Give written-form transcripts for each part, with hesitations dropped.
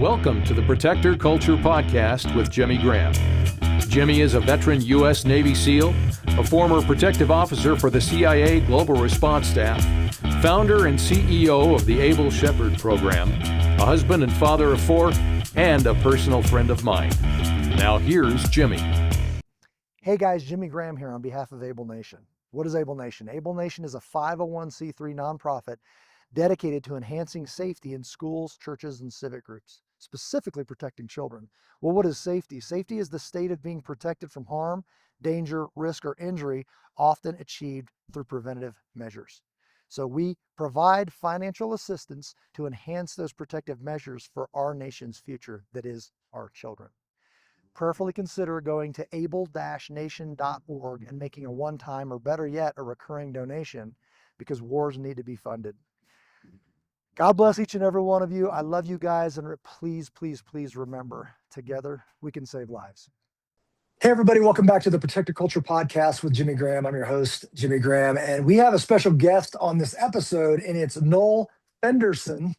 Welcome to the Protector Culture Podcast with Jimmy Graham. Jimmy is a veteran U.S. Navy SEAL, a former protective officer for the CIA Global Response Staff, founder and CEO of the Able Shepherd Program, a husband and father of four, and a personal friend of mine. Now here's Jimmy. Hey guys, Jimmy Graham here on behalf of Able Nation. What is Able Nation? Able Nation is a 501c3 nonprofit dedicated to enhancing safety in schools, churches, and civic groups, specifically protecting children. Well, what is safety? Safety is the state of being protected from harm, danger, risk, or injury, often achieved through preventative measures. So we provide financial assistance to enhance those protective measures for our nation's future, that is, our children. Prayerfully consider going to able-nation.org and making a one-time, or better yet, a recurring donation, because wars need to be funded. God bless each and every one of you. I love you guys, and please, please, please remember, together we can save lives. Hey everybody, welcome back to the Protector Culture Podcast with Jimmy Graham. I'm your host, Jimmy Graham, and we have a special guest on this episode, and it's Noel Fenderson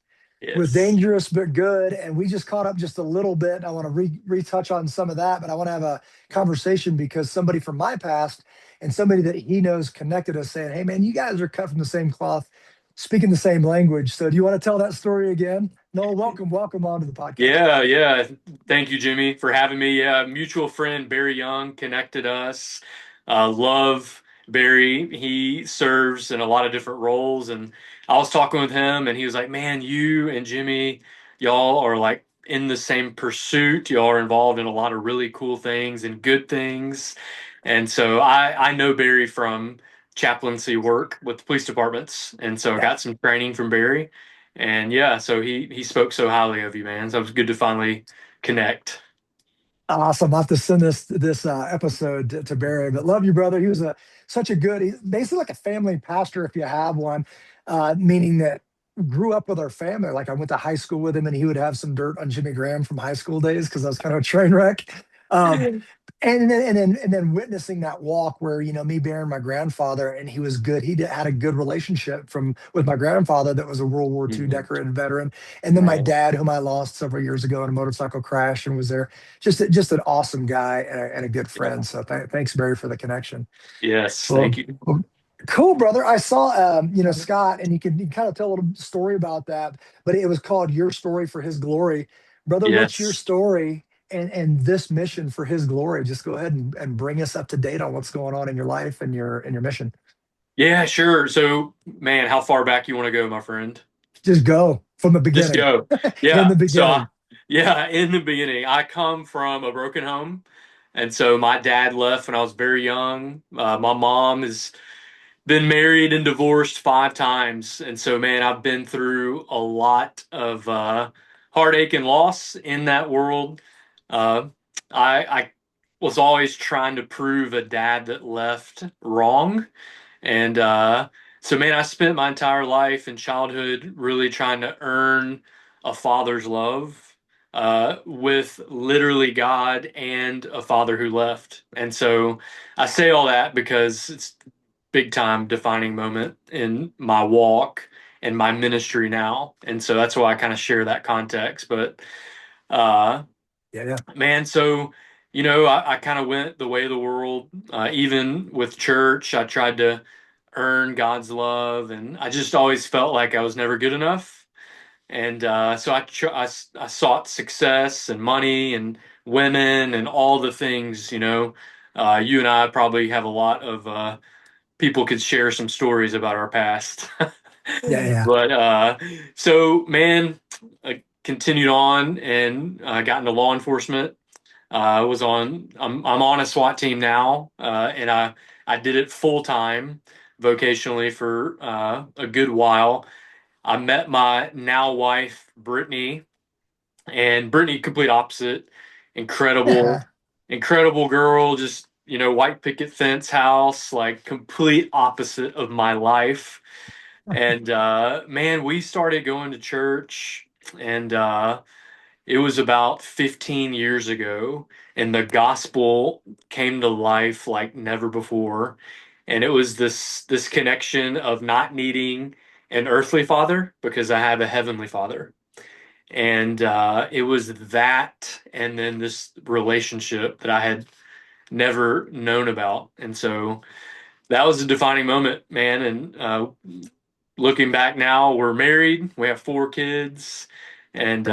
with Dangerous But Good, and we just caught up just a little bit. I want to retouch on some of that, but I want to have a conversation because somebody from my past and somebody that he knows connected us saying, hey man, you guys are cut from the same cloth, speaking the same language. So do you want to tell that story again? Noel, welcome onto the podcast. Yeah. Thank you, Jimmy, for having me. Yeah, mutual friend Barry Young connected us. Love Barry. He serves in a lot of different roles, and I was talking with him, and he was like, "Man, you and Jimmy, y'all are like in the same pursuit. Y'all are involved in a lot of really cool things and good things." And so I know Barry from chaplaincy work with the police departments, and so I got some training from Barry. And yeah, so he spoke so highly of you, man. So it was good to finally connect. Awesome. I'll have to send this episode to Barry. But love you, brother. He was he's basically like a family pastor if you have one, meaning that grew up with our family. Like I went to high school with him, and he would have some dirt on Jimmy Graham from high school days because I was kind of a train wreck. And then witnessing that walk where, me bearing my grandfather, and he was good. He had a good relationship with my grandfather that was a World War II decorated veteran. And then my dad, whom I lost several years ago in a motorcycle crash, and was there. Just an awesome guy and a good friend. So thanks, Barry, for the connection. Yes, thank you. Cool, brother. I saw, Scott, and you can kind of tell a little story about that, but it was called Your Story for His Glory. Brother, what's your story and this mission for His glory? Just go ahead and bring us up to date on what's going on in your life and your mission. Yeah, sure. So, man, how far back you want to go, my friend? Just go from the beginning. Just go. Yeah. In the beginning. In the beginning. I come from a broken home. And so my dad left when I was very young. My mom has been married and divorced 5 times. And so, man, I've been through a lot of heartache and loss in that world. I was always trying to prove a dad that left wrong. And so, man, I spent my entire life in childhood really trying to earn a father's love with literally God and a father who left. And so I say all that because it's a big time defining moment in my walk and my ministry now. And so that's why I kind of share that context. But man, so, I kind of went the way of the world. Even with church, I tried to earn God's love, and I just always felt like I was never good enough. And so I sought success and money and women and all the things, you and I probably have a lot of people could share some stories about our past. But so, man, I continued on and got into law enforcement. I'm on a SWAT team now, and I did it full time vocationally for a good while. I met my now wife, Brittany, and Brittany, complete opposite, incredible girl, just, white picket fence house, like complete opposite of my life. And man, we started going to church, and it was about 15 years ago, and the gospel came to life like never before. And it was this connection of not needing an earthly father because I have a heavenly father. And it was that, and then this relationship that I had never known about. And so that was a defining moment, man. And looking back now, we're married, we have 4 kids, and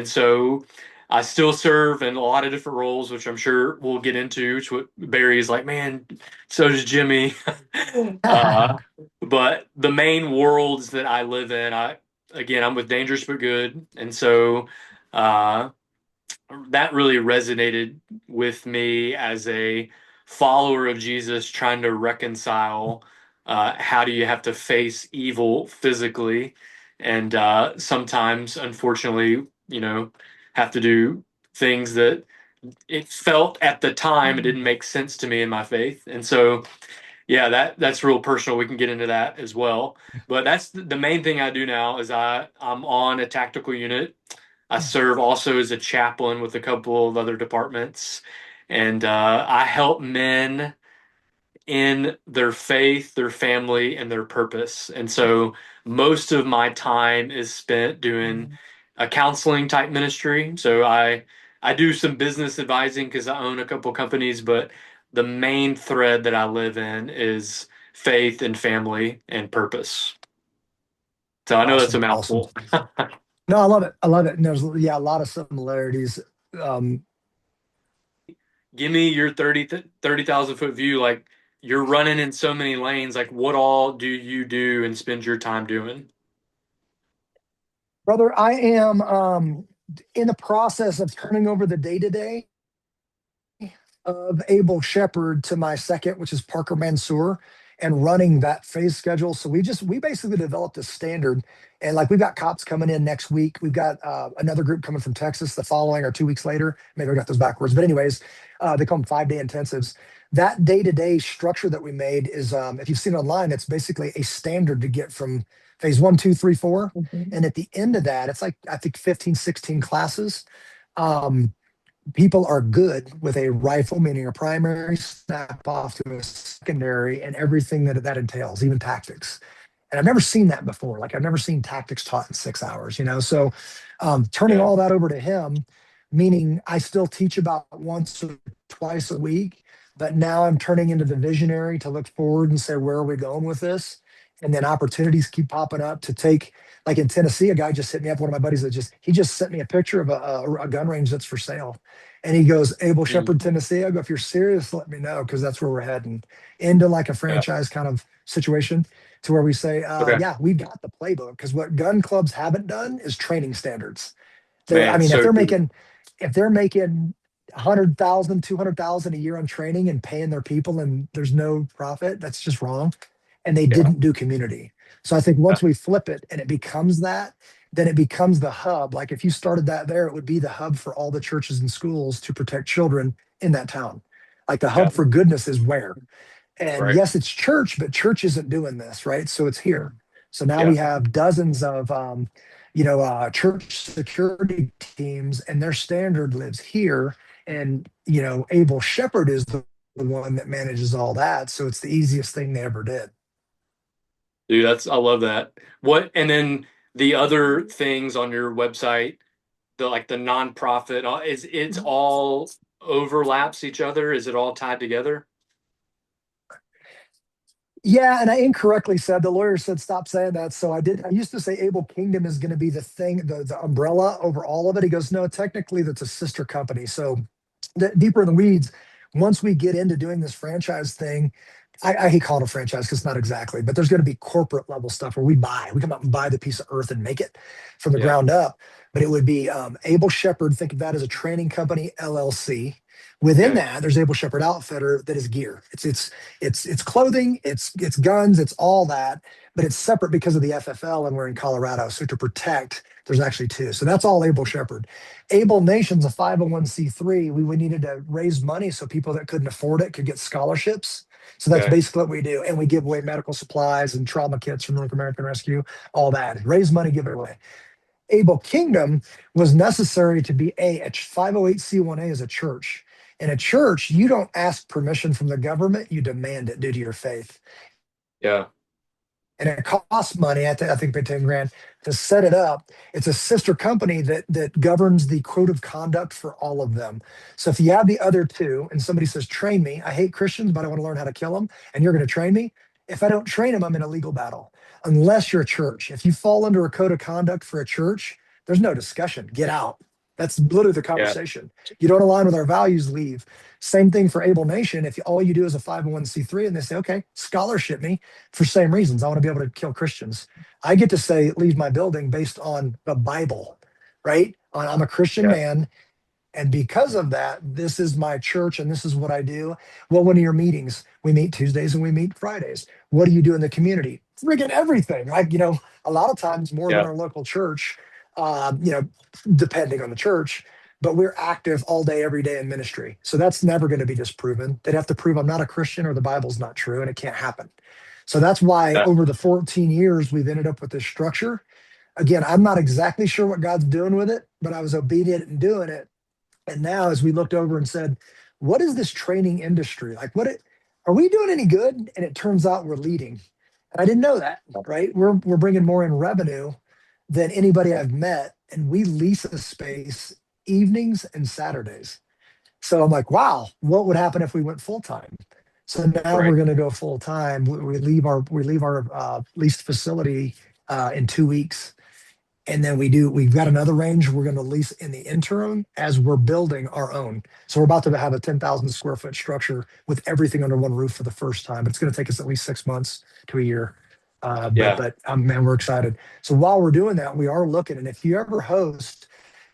so I still serve in a lot of different roles, which I'm sure we'll get into. Which what Barry's like, man, so does Jimmy. uh, but the main worlds that I live in, I'm with Dangerous but Good, and so uh, that really resonated with me as a follower of Jesus, trying to reconcile how do you have to face evil physically, and sometimes, unfortunately, have to do things that it felt at the time it didn't make sense to me in my faith, and so yeah, that's real personal. We can get into that as well. But that's the main thing I do now is I'm on a tactical unit. I serve also as a chaplain with a couple of other departments, and I help men in their faith, their family, and their purpose. And so most of my time is spent doing a counseling type ministry. So I do some business advising because I own a couple companies, but the main thread that I live in is faith and family and purpose. So I know that's a Awesome, awesome. mouthful. No, I love it. I love it. And there's a lot of similarities. Um, Give me your 30,000 foot view. Like, you're running in so many lanes. Like, what all do you do and spend your time doing? Brother, I am in the process of turning over the day to day of Abel Shepherd to my second, which is Parker Mansour, and running that phase schedule. So we basically developed a standard, and like we've got cops coming in next week. We've got another group coming from Texas the following or 2 weeks later. Maybe I got those backwards, but anyways, they call them 5-day intensives. That day to day structure that we made is, if you've seen it online, it's basically a standard to get from phase 1, 2, 3, 4. And at the end of that, it's like, I think 15, 16 classes. Um, People are good with a rifle, meaning a primary snap off to a secondary and everything that entails, even tactics. And I've never seen that before. Like I've never seen tactics taught in 6 hours, you know? So turning Yeah. all that over to him, meaning I still teach about once or twice a week, but now I'm turning into the visionary to look forward and say, where are we going with this? And then opportunities keep popping up to take, like in Tennessee, a guy just hit me up, one of my buddies he just sent me a picture of a gun range that's for sale. And he goes, Abel Shepherd, Mm. Tennessee. I go, if you're serious, let me know, because that's where we're heading into like a Yeah. franchise kind of situation to where we say, Okay. yeah, we've got the playbook. Because what gun clubs haven't done is training standards. I Man, mean, so true. if they're making 100,000, 200,000 a year on training and paying their people and there's no profit, that's just wrong. And they Yeah. didn't do community. So I think Yeah. once we flip it and it becomes that, then it becomes the hub. Like if you started that there, it would be the hub for all the churches and schools to protect children in that town. Like the Yeah. hub for goodness is where. And Right. yes, it's church, but church isn't doing this, right? So it's here. So now Yeah. we have dozens of, church security teams, and their standard lives here. And Abel Shepherd is the one that manages all that. So it's the easiest thing they ever did. Dude, I love that. What, and then the other things on your website, the nonprofit, it's all overlaps each other? Is it all tied together? Yeah, and I incorrectly said, the lawyer said stop saying that. So I did. I used to say Able Kingdom is going to be the thing, the umbrella over all of it. He goes, no, technically that's a sister company. So deeper in the weeds, once we get into doing this franchise thing, I hate calling it a franchise because it's not exactly, but there's going to be corporate level stuff where we come out and buy the piece of earth and make it from the Yeah. ground up. But it would be Able Shepherd. Think of that as a training company LLC. Within Okay. that, there's Able Shepherd Outfitter that is gear. It's clothing, it's guns, it's all that, but it's separate because of the FFL, and we're in Colorado. So to protect, there's actually two. So that's all Able Shepherd. Able Nation's a 501c3. We needed to raise money so people that couldn't afford it could get scholarships. So that's Okay. basically what we do. And we give away medical supplies and trauma kits from North American Rescue, all that. Raise money, give it away. Able Kingdom was necessary to be a 508c1a as a church. In a church, you don't ask permission from the government, you demand it due to your faith. Yeah. and it costs money. I think about 10 grand to set it up. It's a sister company that governs the code of conduct for all of them. So if you have the other two and somebody says, train me, I hate Christians, but I want to learn how to kill them, and you're going to train me. If I don't train them, I'm in a legal battle. Unless you're a church. If you fall under a code of conduct for a church, there's no discussion. Get out. That's literally the Yeah. conversation. You don't align with our values, leave. Same thing for Able Nation. If all you do is a 501c3 and they say, okay, scholarship me for same reasons. I want to be able to kill Christians. I get to say, leave my building based on the Bible, right? I'm a Christian Yeah. man. And because of that, this is my church and this is what I do. Well, one of your meetings, we meet Tuesdays and we meet Fridays. What do you do in the community? Friggin' everything. Like, a lot of times more than Yeah. our local church, depending on the church, but we're active all day, every day in ministry. So that's never going to be disproven. They'd have to prove I'm not a Christian or the Bible's not true, and it can't happen. So that's why Yeah. over the 14 years, we've ended up with this structure. Again, I'm not exactly sure what God's doing with it, but I was obedient in doing it. And now, as we looked over and said, what is this training industry? Like, are we doing any good? And it turns out we're leading. And I didn't know that, right? We're bringing more in revenue than anybody I've met. And we lease a space evenings and Saturdays. So I'm like, wow, what would happen if we went full time? So now Right. we're going to go full time. We leave our leased facility in 2 weeks, and then we've got another range we're going to lease in the interim as we're building our own. So we're about to have a 10,000 square foot structure with everything under one roof for the first time. It's going to take us at least 6 months to a year. Yeah. But man, we're excited. So while we're doing that, we are looking. And if you ever host,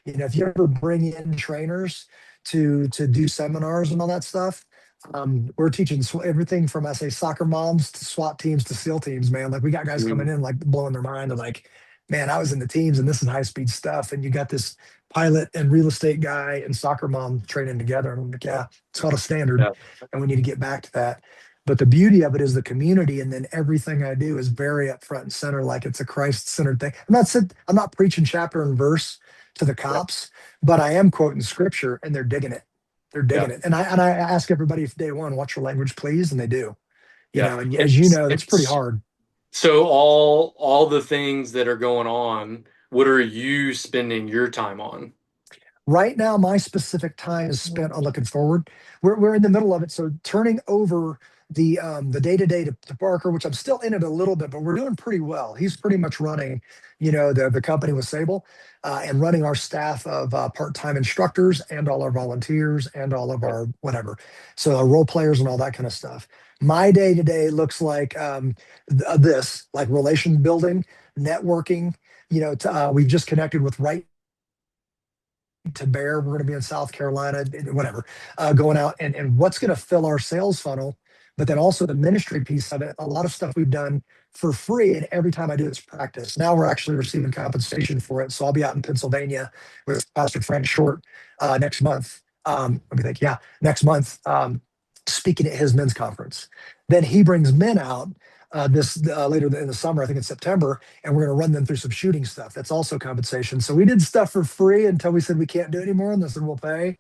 if you ever bring in trainers to do seminars and all that stuff, we're teaching everything from, I say, soccer moms to SWAT teams to SEAL teams, man. Like we got guys coming in like blowing their mind. They're like, man, I was in the teams and this is high speed stuff. And you got this pilot and real estate guy and soccer mom training together. And I'm like, yeah, it's called a standard. Yeah. And we need to get back to that. But the beauty of it is the community. And then everything I do is very up front and center, like it's a Christ centered thing. I'm not preaching chapter and verse to the cops, but I am quoting scripture and they're digging it. They're digging Yeah. it. And I ask everybody if day one, watch your language, please. And they do, Yeah. and as you know, that's pretty hard. So all the things that are going on, what are you spending your time on? Right now, my specific time is spent on looking forward. We're in the middle of it, so turning over the day to day to Parker, which I'm still in it a little bit, but we're doing pretty well. He's pretty much running, the company with Sable, and running our staff of part time instructors and all our volunteers and all of our whatever, so our role players and all that kind of stuff. My day to day looks like this, like relation building, networking. We've just connected with Right to Bear. We're going to be in South Carolina, whatever, going out and what's going to fill our sales funnel, but then also the ministry piece of it. A lot of stuff we've done for free, and every time I do it's practice. Now we're actually receiving compensation for it. So I'll be out in Pennsylvania with Pastor Frank Short next month. Let me think. Yeah, next month, speaking at his men's conference. Then he brings men out this later in the summer, I think in September, and we're going to run them through some shooting stuff. That's also compensation. So we did stuff for free until we said we can't do it anymore, and they said we'll pay.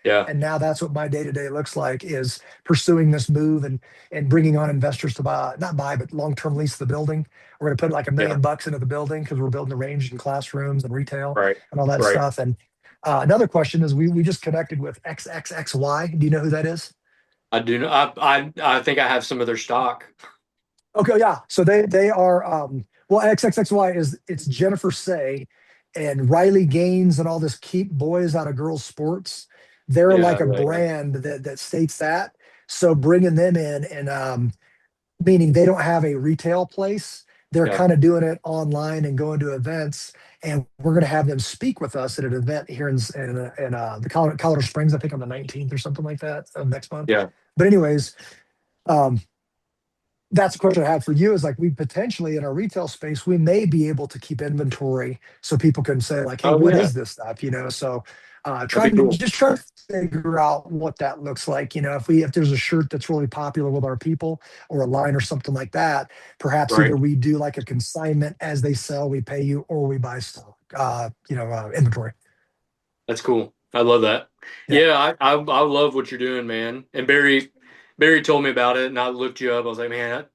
Yeah. And now that's what my day to day looks like, is pursuing this move and bringing on investors to not buy, but long term lease the building. We're going to put like $1 million into the building because we're building a range in classrooms and retail Right. and all that Right. stuff. And another question is we just connected with XXXY. Do you know who that is? I do know. I think I have some of their stock. Okay, yeah. So they are XXXY it's Jennifer Say and Riley Gaines and all this keep boys out of girls sports. They're Yeah, like a right. brand that states that. So bringing them in and meaning they don't have a retail place. They're Yeah. kind of doing it online and going to events. And we're going to have them speak with us at an event here in the Colorado Springs, I think on the 19th or something like that of next month. Yeah. But anyways, that's a question I had for you, is like, we potentially in our retail space, we may be able to keep inventory so people can say like, hey, Oh, what yeah. is this stuff? So That'd be cool. try to figure out what that looks like. If there's a shirt that's really popular with our people or a line or something like that, perhaps Right. either we do like a consignment as they sell, we pay you, or we buy stock, inventory. That's cool. I love that. Yeah. Yeah, I love what you're doing, man. And Barry told me about it, and I looked you up. I was like, man,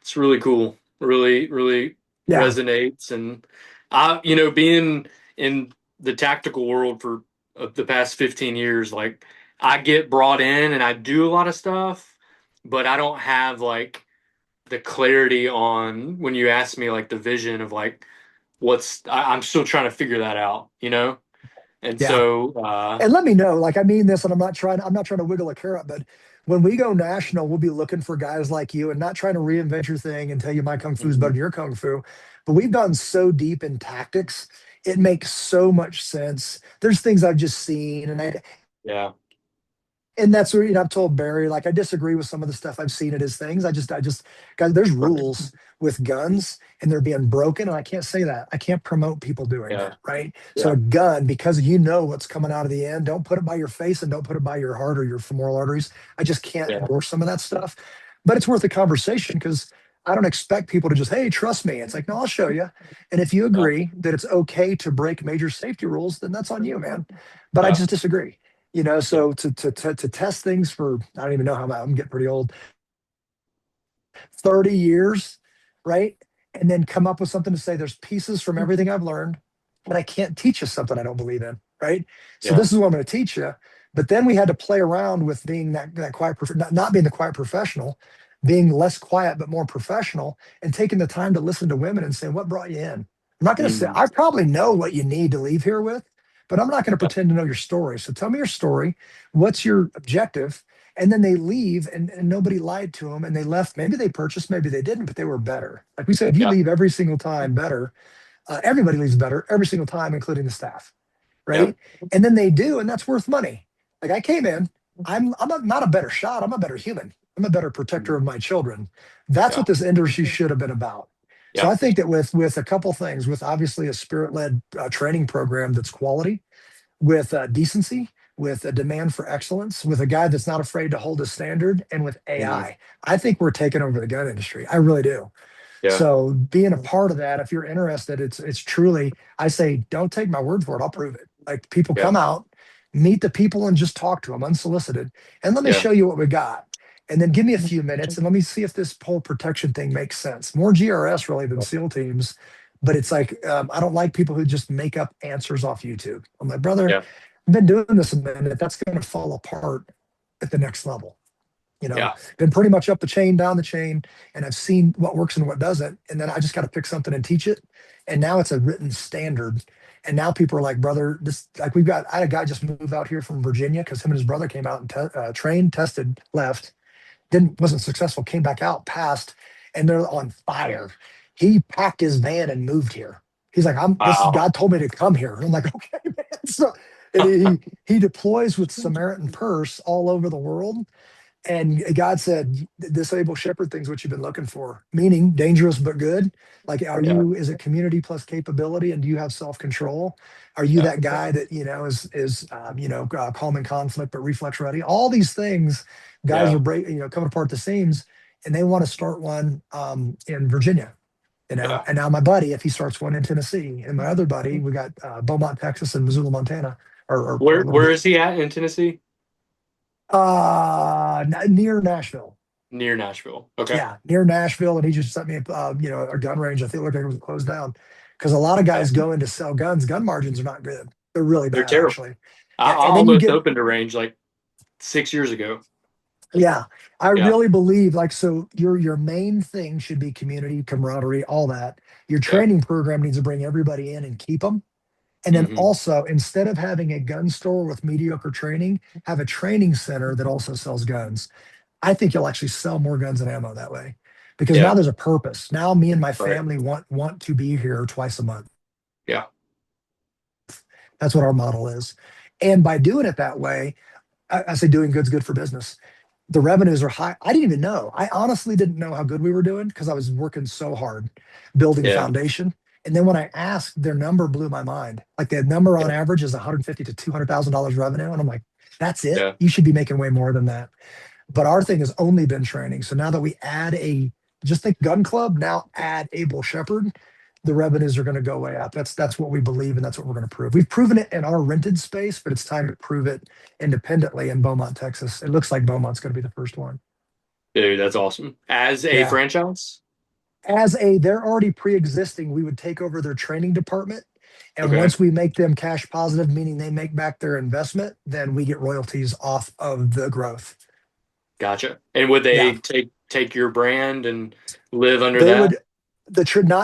it's really cool. really Yeah. resonates. And being in the tactical world for the past 15 years, like I get brought in and I do a lot of stuff, but I don't have like the clarity on when you ask me like the vision of like I'm still trying to figure that out. And Yeah. so And let me know, like I mean this, and I'm not trying to wiggle a carrot, but when we go national, we'll be looking for guys like you and not trying to reinvent your thing and tell you my kung fu is better mhm. than your kung fu. But we've gone so deep in tactics, it makes so much sense. There's things I've just seen, Yeah, and that's where I've told Barry, like I disagree with some of the stuff I've seen at his things. I just guys, there's right. rules with guns and they're being broken, and I can't say that. I can't promote people doing Yeah, that, right? So yeah, a gun, because you know what's coming out of the end, don't put it by your face and don't put it by your heart or your femoral arteries. I just can't yeah, endorse some of that stuff, but it's worth a conversation because I don't expect people to just, hey, trust me. It's like, no, I'll show you. And if you yeah, agree that it's okay to break major safety rules, then that's on you, man. But I yeah, just disagree. yeah, So to test things for, I don't even know how I'm getting pretty old, 30 years, right? And then come up with something to say there's pieces from everything I've learned, and I can't teach you something I don't believe in, right? So yeah, this is what I'm going to teach you. But then we had to play around with being that quiet, not being the quiet professional, being less quiet but more professional, and taking the time to listen to women and saying, what brought you in? I'm not going to say mhm, I probably know what you need to leave here with, but I'm not going to yeah, pretend to know your story. So tell me your story. What's your objective? And then they leave, and nobody lied to them, and they left. Maybe they purchased, maybe they didn't, but they were better. Like we said, if you yeah, leave every single time better, everybody leaves better every single time, including the staff, yeah, right? And then they do, and that's worth money. Like I came in, not a better shot. I'm a better human. I'm a better protector mhm, of my children. That's yeah, what this industry should have been about. So yeah, I think that with a couple things, with obviously a spirit led training program that's quality, with decency, with a demand for excellence, with a guy that's not afraid to hold a standard, and with AI. mhm, I think we're taking over the gun industry. I really do. yeah, So being a part of that, if you're interested, it's truly, I say, don't take my word for it. I'll prove it. Like people yeah, come out, meet the people and just talk to them unsolicited. And let me yeah, show you what we got. And then give me a few minutes and let me see if this whole protection thing makes sense. More GRS really than SEAL teams. But it's like, I don't like people who just make up answers off YouTube. I'm like, brother, yeah, I've been doing this a minute. That's going to fall apart at the next level. yeah, Been pretty much up the chain, down the chain, and I've seen what works and what doesn't. And then I just got to pick something and teach it. And now it's a written standard. And now people are like, brother, this, like I had a guy just move out here from Virginia because him and his brother came out and trained, tested, left, wasn't successful, came back out, passed, and they're on fire. He packed his van and moved here. He's like, wow, God told me to come here. And I'm like, okay, man. So, and he deploys with Samaritan Purse all over the world, and God said, this able shepherd thing's what you've been looking for, meaning dangerous but good. Like, yeah, is it community plus capability? And do you have self control? Are you yeah, that guy that, calm in conflict but reflex ready? All these things, guys yeah, are coming apart at the seams, and they want to start one in Virginia. yeah. And now my buddy, if he starts one in Tennessee, and my other buddy, we got Beaumont, Texas, and Missoula, Montana, or a little Where bit is he at in Tennessee? near Nashville. Near Nashville. Okay. Yeah, near Nashville, and he just sent me, a gun range. I think it looked like it was closed down because a lot of Yeah. guys go in to sell guns. Gun margins are not good; they're really They're bad, terrible. actually. I Yeah, and then you almost get, opened a range like 6 years ago. yeah, I Yeah. really believe like so. Your main thing should be community, camaraderie, all that. Your Yeah. training program needs to bring everybody in and keep them. And then Hmm. also, instead of having a gun store with mediocre training, have a training center that also sells guns. I think you'll actually sell more guns and ammo that way because now Yeah. there's a purpose. Now me and my Right. family want to be here twice a month. Yeah. That's what our model is. And by doing it that way, I say doing good's good for business. The revenues are high. I didn't even know. I honestly didn't know how good we were doing because I was working so hard building a Yeah. foundation. And then when I asked, their number blew my mind. Like the number on Yeah. average is 150 to $200,000 revenue, and I'm like, that's it. Yeah. You should be making way more than that. But our thing has only been training. So now that we add just think gun club, now add able shepherd, the revenues are going to go way up. That's what we believe, and that's what we're going to prove. We've proven it in our rented space, but it's time to prove it independently in Beaumont, Texas. It looks like Beaumont's going to be the first one. Dude, that's awesome. As a Yeah. franchise? they're already pre-existing, we would take over their training department. And Okay. once we make them cash positive, meaning they make back their investment, then we get royalties off of the growth. Gotcha. And would Yeah. they take your brand and live under They that? would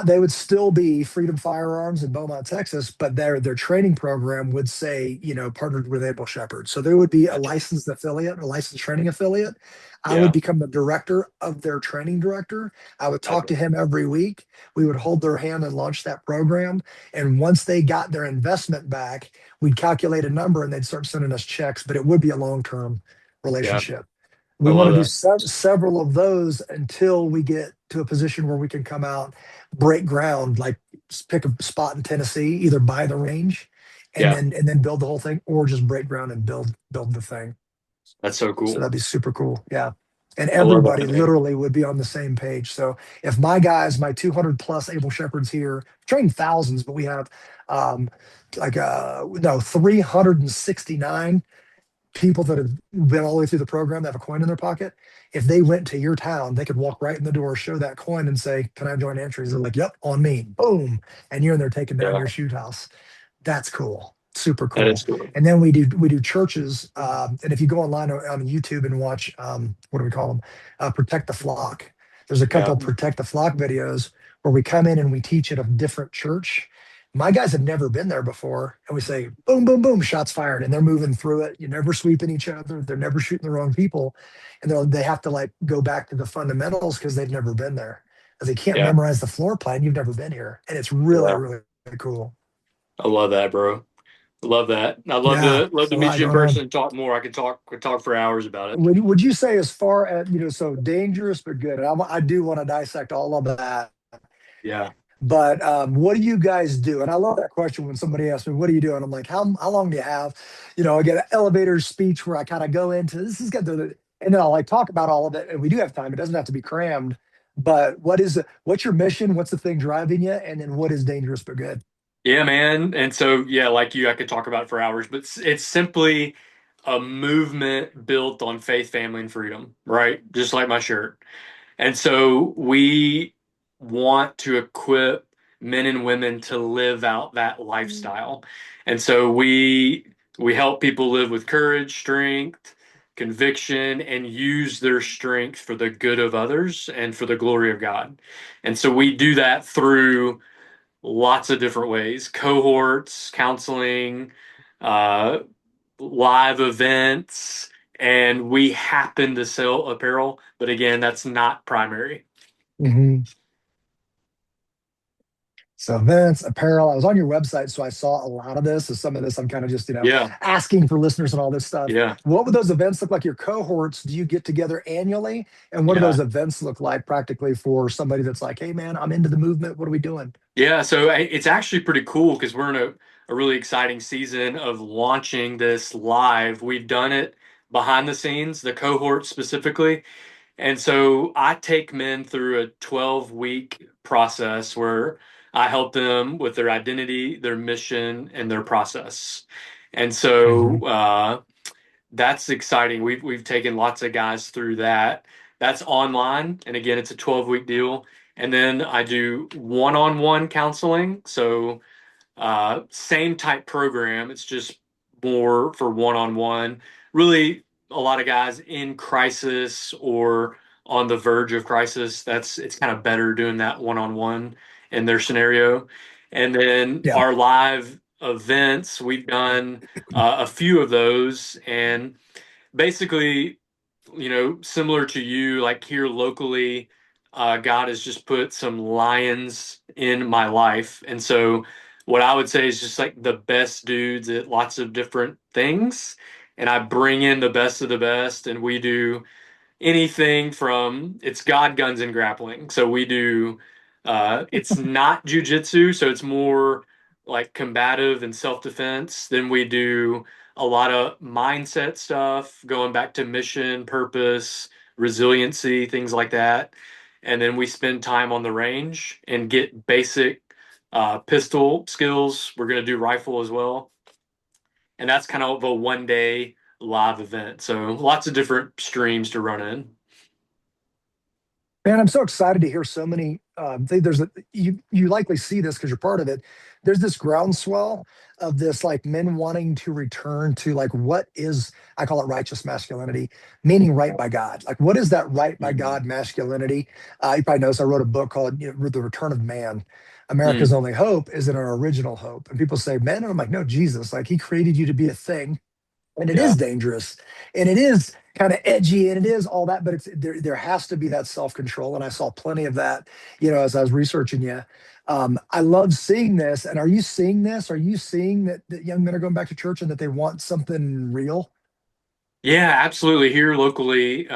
they would still be Freedom Firearms in Beaumont, Texas, but their training program would say, partnered with Able Shepherd. So there would be a Gotcha. licensed affiliate, a licensed training affiliate. I would Yeah. become the director of their training director. I would talk Gotcha. to him every week. We would hold their hand and launch that program. And once they got their investment back, we'd calculate a number and they'd start sending us checks, but it would be a long-term Yeah. relationship. I We want love to do that. several of those until we get to a position where we can come out, break ground, like pick a spot in Tennessee, either buy the range and Yeah. then build the whole thing, or just break ground and build the thing. That's so So cool. that'd be super cool. Yeah. And I love everybody that, man. literally would be on the same page. So if my guys, my 200 plus able shepherds here, train thousands, but we have like no 369 people that have been all the way through the program that have a coin in their pocket. If they went to your town, they could walk right in the door, show that coin, and say, "Can I join entries?" They're like, "Yep, on me." Boom, and you're in there taking down Yeah. your shoot house. That's cool, super That is cool. cool. And then we do churches, and if you go online on YouTube and watch, what do we call them? Protect the Flock. There's a couple Yeah. Protect the Flock videos where we come in and we teach at a different church. My guys have never been there before, and we say, boom, boom, boom, shots fired, and they're moving through it. You're never sweeping each other. They're never shooting the wrong people, and they have to like go back to the fundamentals because they've never been there. Because they can't Yeah. memorize the floor plan. You've never been here, and it's really, Yeah. really cool. I love that, bro. Love that. I'd Yeah, love it's to a meet lot you in going on. person and talk more. Could talk for hours about it. Would you say as far as so dangerous but good? And I do want to dissect all of that. Yeah. But what do you guys do? And I love that question when somebody asks me, "What do you do?" And I'm like, "How long do you have?" I get an elevator speech where I kind of go into this is good, and then I'll like talk about all of it. And we do have time; it doesn't have to be crammed. But what's your mission? What's the thing driving you? And then what is dangerous but good? Yeah, man. And so, yeah, like you, I could talk about it for hours, but it's simply a movement built on faith, family, and freedom, right? Just like my shirt. And so we want to equip men and women to live out that lifestyle. And so we help people live with courage, strength, conviction, and use their strength for the good of others and for the glory of God. And so we do that through lots of different ways: cohorts, counseling, uh, live events, and we happen to sell apparel, but again, that's not primary. Mhm. So events, apparel. I was on your website, so I saw a lot of this. So some of this I'm kind of just, Yeah, asking for listeners and all this stuff. yeah, What would those events look like? Your cohorts, do you get together annually? And what do yeah, those events look like practically for somebody that's like, hey man, I'm into the movement. What are we doing? yeah. So it's actually pretty cool because we're in a really exciting season of launching this live. We've done it behind the scenes, the cohort specifically. And so I take men through a 12-week process where I help them with their identity, their mission, and their process. And Hmm. so that's exciting. We've taken lots of guys through that. That's online, and again, it's a 12-week deal. And then I do one-on-one counseling. So same type program. It's just more for one-on-one. Really, a lot of guys in crisis or on the verge of crisis. It's kind of better doing that one-on-one in their scenario. And then Yeah. our live events, we've done a few of those, and basically, similar to you, like here locally, God has just put some lions in my life. And so, what I would say is just like the best dudes at lots of different things. And I bring in the best of the best, and we do anything from it's God, guns, and grappling. So we do, it's not jujitsu, so it's more like combative and self defense. Then we do a lot of mindset stuff, going back to mission, purpose, resiliency, things like that. And then we spend time on the range and get basic pistol skills. We're going to do rifle as well. And that's kind of a 1 day live event. So lots of different streams to run in. Man, I'm so excited to hear so many. There's you likely see this because you're part of it. There's this groundswell of this like men wanting to return to like what is, I call it righteous masculinity, meaning right by God. Like what is that right by Mm. God masculinity? You probably noticed I wrote a book called The Return of Man. America's Mm. only hope is in our original hope. And people say, man, and I'm like, no, Jesus, like he created you to be a thing, and it is Yeah. dangerous, and it is kind of edgy, and it is all that, but it's there has to be that self-control, and I saw plenty of that, as I was researching you. I love seeing this. And are you seeing this? Are you seeing that young men are going back to church and that they want something real? Yeah, absolutely. Here locally,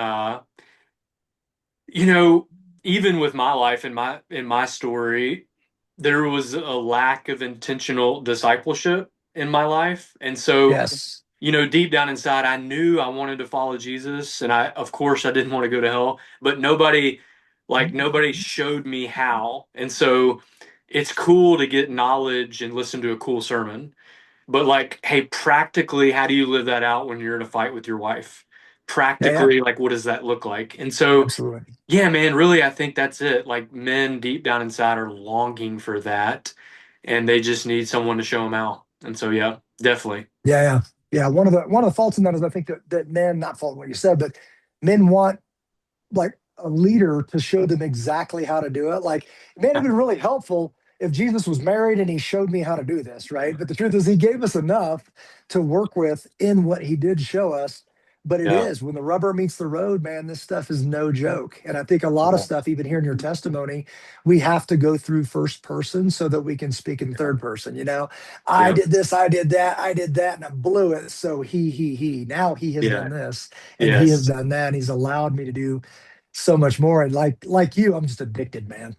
you know, even with my life and my story, there was a lack of intentional discipleship in my life. And so, Yes. deep down inside, I knew I wanted to follow Jesus, and of course, I didn't want to go to hell, but nobody showed me how. And so, it's cool to get knowledge and listen to a cool sermon, but like, hey, practically, how do you live that out when you're in a fight with your wife? Yeah, yeah, Practically, like, what does that look like? And so, absolutely. yeah, man, really, I think that's it. Like, men deep down inside are longing for that, and they just need someone to show them how. And so, yeah, definitely. Yeah, yeah, yeah. One of the faults in that is I think that men, not fault in what you said, but men want like a leader to show them exactly how to do it. Like, man, it'd been really helpful if Jesus was married and he showed me how to do this, right? But the truth is, he gave us enough to work with in what he did show us. But it Yeah. is when the rubber meets the road, man, this stuff is no joke. And I think a lot of Yeah. stuff, even here in your testimony, we have to go through first person so that we can speak in third person. I Yeah. did this, I did that, and I blew it. So he. Now he has Yeah. done this and he has Yes. done that. And he's allowed me to do so much more. And like you, I'm just addicted, man.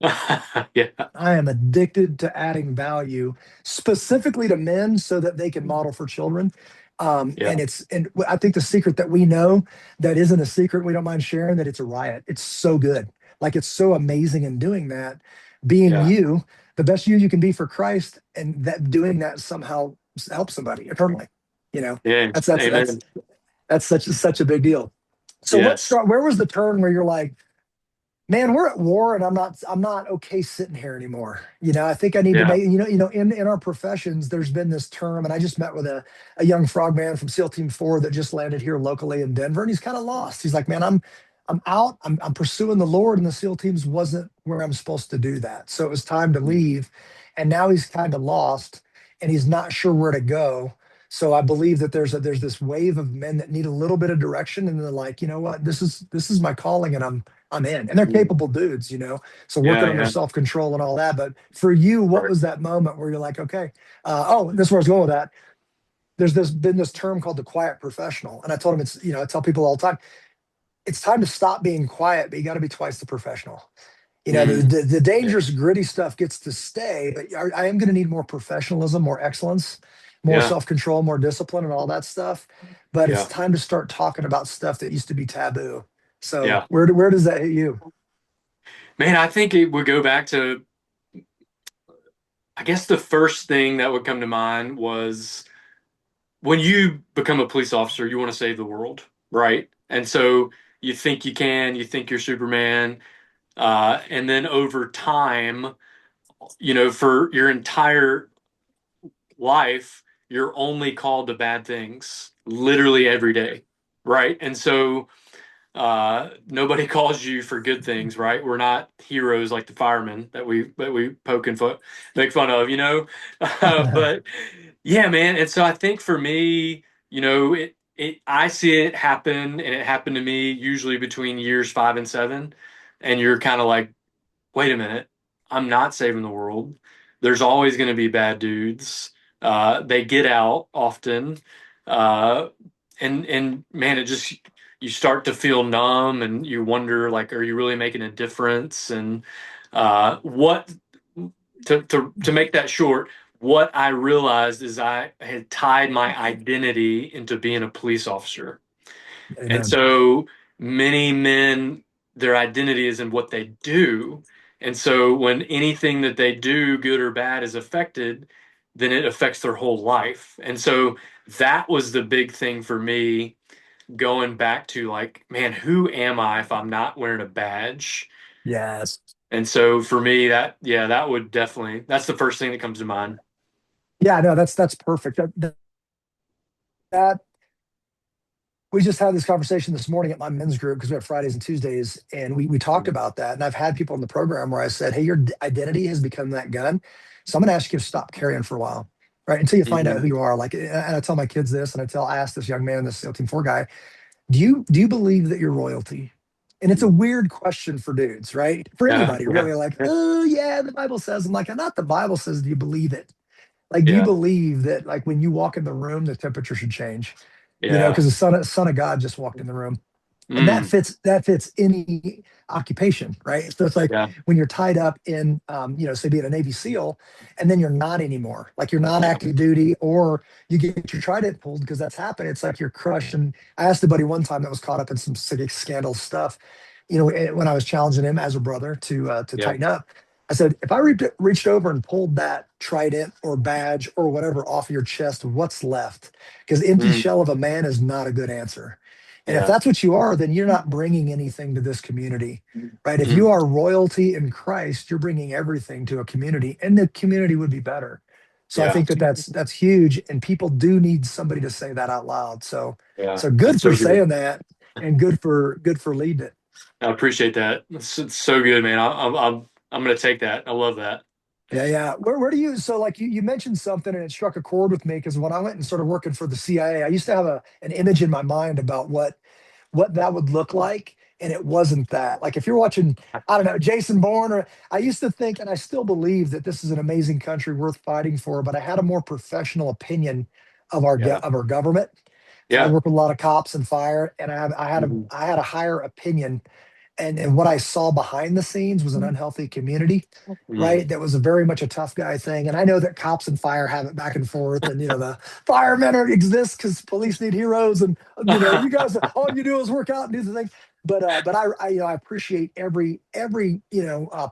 Yeah. I am addicted to adding value specifically to men so that they can model for children. Yeah. And I think the secret that we know that isn't a secret, we don't mind sharing, that it's a riot. It's so good. Like it's so amazing in doing that, being Yeah. you, the best you can be for Christ, and that doing that somehow helps somebody eternally. You know, Yeah. that's that's that's Amen. that's such a big deal. So let's Yes. start. Where was the turn where you're like, man, we're at war and I'm not okay sitting here anymore. I think I need to Yeah. make, in our professions, there's been this term, and I just met with a young frogman from SEAL Team 4 that just landed here locally in Denver, and he's kind of lost. He's like, man, I'm out, I'm pursuing the Lord, and the SEAL teams wasn't where I'm supposed to do that. So it was time to leave. And now he's kind of lost and he's not sure where to go. So I believe that there's this wave of men that need a little bit of direction, and they're like, you know what, this is my calling, and I'm in. And they're Mm. capable dudes. So working Yeah. on their Yeah. self-control and all that. But for you, what Right. was that moment where you're like, okay, this is where I was going with that. There's been this term called the quiet professional. And I told him I tell people all the time, it's time to stop being quiet, but you got to be twice the professional. The, Mm. the, the Yeah. dangerous, gritty stuff gets to stay, but I am going to need more professionalism, more excellence, more Yeah. self-control, more discipline, and all that stuff. But it's Yeah. time to start talking about stuff that used to be taboo. So Yeah. where does that hit you? Man, I think it would go back to, I guess the first thing that would come to mind was when you become a police officer, you want to save the world, right? And so you think you can, you think you're Superman, and then over time, for your entire life, you're only called to bad things, literally every day, right? And so nobody calls you for good things, right? We're not heroes like the firemen that we poke and make fun of. But yeah, man. And so I think for me, I see it happen, and it happened to me usually between years 5 and 7, and you're kind of like, wait a minute, I'm not saving the world. There's always going to be bad dudes. They get out often, uh, and man, it just you start to feel numb, and you wonder like, are you really making a difference? And what to make that short, what I realized is I had tied my identity into being a police officer. And Amen. so many men, their identity is in what they do. And so when anything that they do, good or bad, is affected, then it affects their whole life. And so that was the big thing for me. going back to like, man, who am I if I'm not wearing a badge? Yes. And so for me, that would definitely, that's the first thing that comes to mind. Yeah, no, that's perfect. That we just had this conversation this morning at my men's group because we have Fridays and Tuesdays, and we talked about that. And I've had people in the program where I said, "Hey, your identity has become that gun, so I'm going to ask you to stop carrying for a while, right? Until you find out Hmm. who you are." Like, and I tell my kids this, and I asked this young man, this SEAL Team 4 guy, do you believe that you're royalty? And it's a weird question for dudes, right? For Yeah, anybody, yeah, really. Like, oh yeah, the Bible says. I'm like, not the Bible says. Do you believe it? Like, do you yeah, believe that, like, when you walk in the room, the temperature should change? yeah. Because the son of God just walked in the room, and that Mm, fits any occupation, right? So it's like yeah, when you're tied up in, say, being a Navy SEAL, and then you're not anymore. Like, you're not active duty, or you get your trident pulled because that's happened. It's like you're crushed. And I asked a buddy one time that was caught up in some sick scandal stuff. When I was challenging him as a brother to yeah. tighten up, I said, if I reached over and pulled that trident or badge or whatever off your chest, what's left? Because empty Mm, shell of a man is not a good answer. And if yeah. that's what you are, then you're not bringing anything to this community, right? If you Mm, are royalty in Christ, you're bringing everything to a community, and the community would be better. So I yeah, think that that's huge, and people do need somebody to say that out loud. So yeah. so good That's for so good. saying that, and good for leading it. I appreciate that. It's so good, man. I'm gonna take that. I love that. Yeah, yeah. Where do you, so like you mentioned something and it struck a chord with me because when I went and started working for the CIA, I used to have an image in my mind about what that would look like. And it wasn't that. Like if you're watching, I don't know, Jason Bourne, or I used to think, and I still believe that this is an amazing country worth fighting for, but I had a more professional opinion of Yeah, of our government. So I yeah. work with a lot of cops and fire, and Mhm. I had a higher opinion, and what I saw behind the scenes was an unhealthy community, Mm. right? That was a very much a tough guy thing. And I know that cops and fire have it back and forth, and the firemen exist because police need heroes, and you guys, all you do is work out and do the thing. But I appreciate every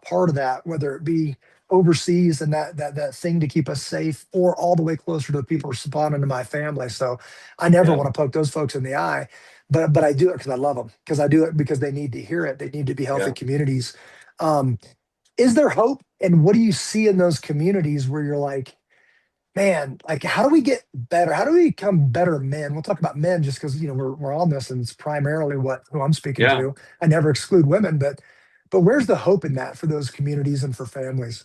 part of that, whether it be overseas and that thing to keep us safe, or all the way closer to the people responding to my family. So I never Yeah, want to poke those folks in the eye, but I do it because I love them, because I do it because they need to hear it. They need to be healthy yeah. communities. Um, is there hope? And what do you see in those communities where you're like, man, like how do we get better? How do we become better men? We'll talk about men just because we're on this, and it's primarily who I'm speaking Yeah. to. I never exclude women, but where's the hope in that for those communities and for families?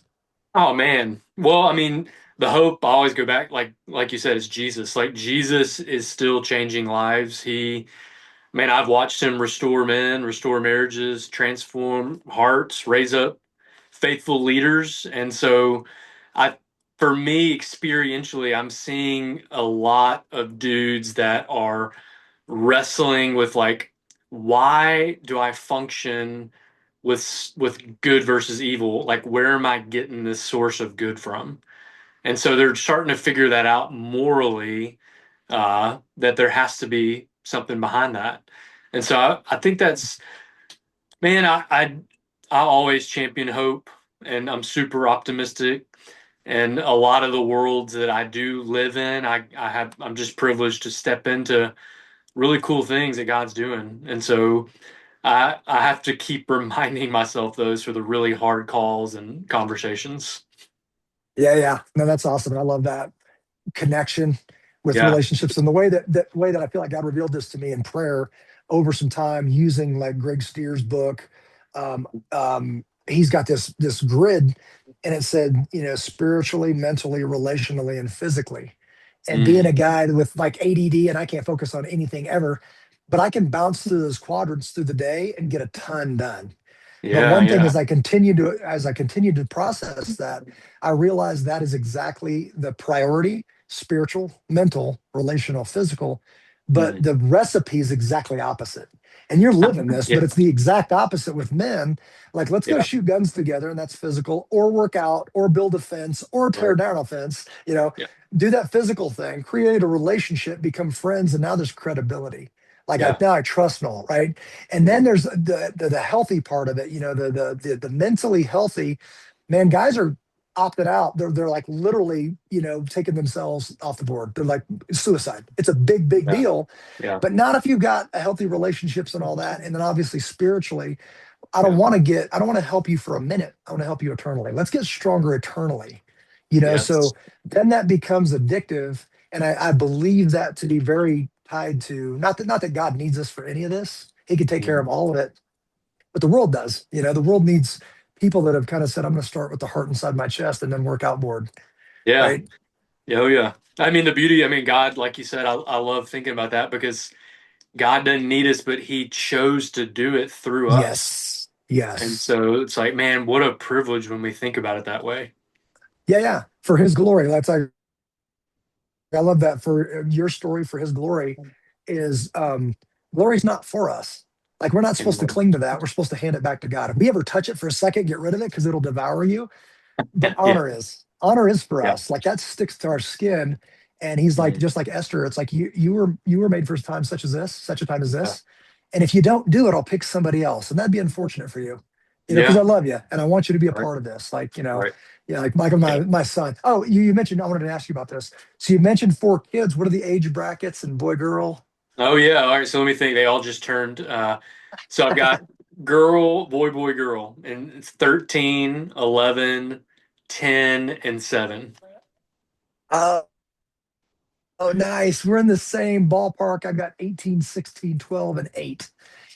Oh man. Well, I mean, the hope I always go back like you said, is Jesus. Like Jesus is still changing lives. Man, I've watched him restore men, restore marriages, transform hearts, raise up faithful leaders. And so I for me experientially, I'm seeing a lot of dudes that are wrestling with like, why do I function with good versus evil? Like, where am I getting this source of good from? And so they're starting to figure that out morally, that there has to be something behind that. And so I think that's, man, I always champion hope, and I'm super optimistic. And a lot of the worlds that I do live in, I'm just privileged to step into really cool things that God's doing. And so I have to keep reminding myself those for the really hard calls and conversations. Yeah, yeah. No, that's awesome. And I love that connection with Yeah. relationships, and the way that I feel like God revealed this to me in prayer over some time, using like Greg Steer's book. He's got this grid, and it said, spiritually, mentally, relationally, and physically. And being Mm. a guy with like ADD, and I can't focus on anything ever, but I can bounce through those quadrants through the day and get a ton done. But Yeah. one thing, Yeah. as I continued to process that, I realized that is exactly the priority: spiritual, mental, relational, physical. But Mm. the recipe is exactly opposite. And you're living this, Yeah. but it's the exact opposite with men. Like, let's go Yeah. shoot guns together, and that's physical, or work out, or build a fence, or tear Right. down a fence, Yeah. do that physical thing, create a relationship, become friends, and now there's credibility. Like, Yeah. now I trust Noel, right? And then Mm. there's the healthy part of it, the mentally healthy. Man, guys are. opted out. They're like literally, taking themselves off the board. They're like suicide. It's a big, big Yeah. deal, Yeah. but not if you've got a healthy relationships and all that. And then obviously spiritually, Yeah. I don't want to help you for a minute. I want to help you eternally. Let's get stronger eternally. Yes. So then that becomes addictive. And I believe that to be very tied to not that God needs us for any of this. He could take care Mhm. of all of it, but the world does. The world needs people that have kind of said, I'm going to start with the heart inside my chest and then work outboard. Yeah. Right. Yeah. Oh, yeah. I mean, the beauty, I mean, God, like you said, I love thinking about that because God doesn't need us, but He chose to do it through us. Yes. And Yes. so it's like, man, what a privilege when we think about it that way. Yeah. Yeah. For his glory. That's like, I love that for your story for his glory is glory's not for us. Like we're not supposed to Amen. cling to that. We're supposed to hand it back to God. If we ever touch it for a second, get rid of it because it'll devour you. But Yeah. honor is for Yeah. us. Like that sticks to our skin. And he's like, Mhm. just like Esther, it's like you were made for a time such as this, such a time as Yeah. this. And if you don't do it, I'll pick somebody else. And that'd be unfortunate for you, because I Yeah. love you and I want you to be a Right. part of this. Like, Right. yeah, like Michael, my Yeah. my son. Oh, you mentioned I wanted to ask you about this. So you mentioned 4 kids. What are the age brackets and boy, girl? Oh, yeah. All right. So let me think. They all just turned. So I've got girl, boy, boy, girl, and it's 13, 11, 10, and 7. Oh, oh, nice. We're in the same ballpark. I've got 18, 16, 12, and 8.